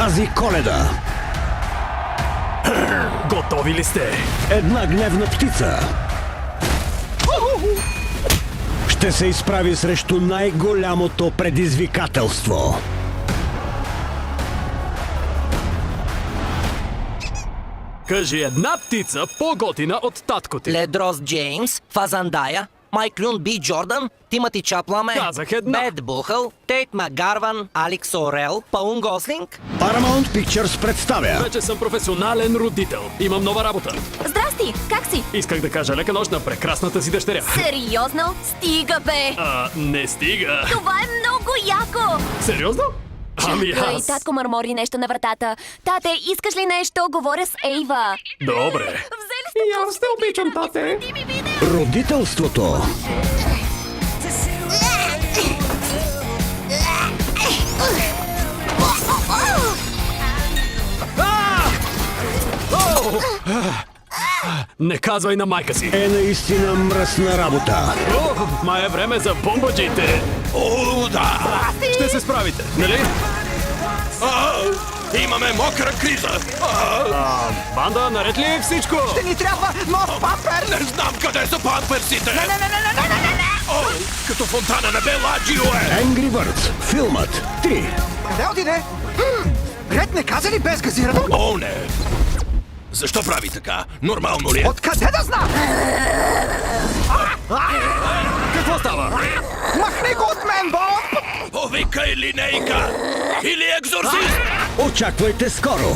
Тази Коледа Готови ли сте? една гневна птица ще се изправи срещу най-голямото предизвикателство. Кажи една птица по-готина от татко ти. Ледрос Джеймс, Фазандая, Майклюн Би Джордан, Тимати Чапламе, Казах една. Бед Бухъл, Тейт Макгарван, Алекс Орел, Паун Гослинг. Paramount Pictures представя Вече съм професионален родител. Имам нова работа. Здрасти, как си? Исках да кажа лека нощ на прекрасната си дъщеря. Сериозно? Стига, бе! Не стига. Това е много яко! Сериозно? Ами Чакай, аз... татко мърмори нещо на вратата. Тате, искаш ли нещо? Говоря с Ейва. Добре. Взели сте И аз те обичам, тате. родителството. Не казвай на майка си. Е наистина мръсна работа. Май е време за бомбаджите. О, да! Ще се справите, нали? Имаме мокра криза! Банда, наред ли е всичко? Ще ни трябва нов памперс! Не знам къде са памперсите! Не! О, като фонтана на Беладжио е! Angry Birds. Филмът 3. Къде отиде? Ред не каза ли без газирано? О, не! Защо прави така? Нормално ли е? Откъде да знам? Какво става? Махни го от мен, Боб! Повикай линейка! Или екзорцист! Очаквайте скоро.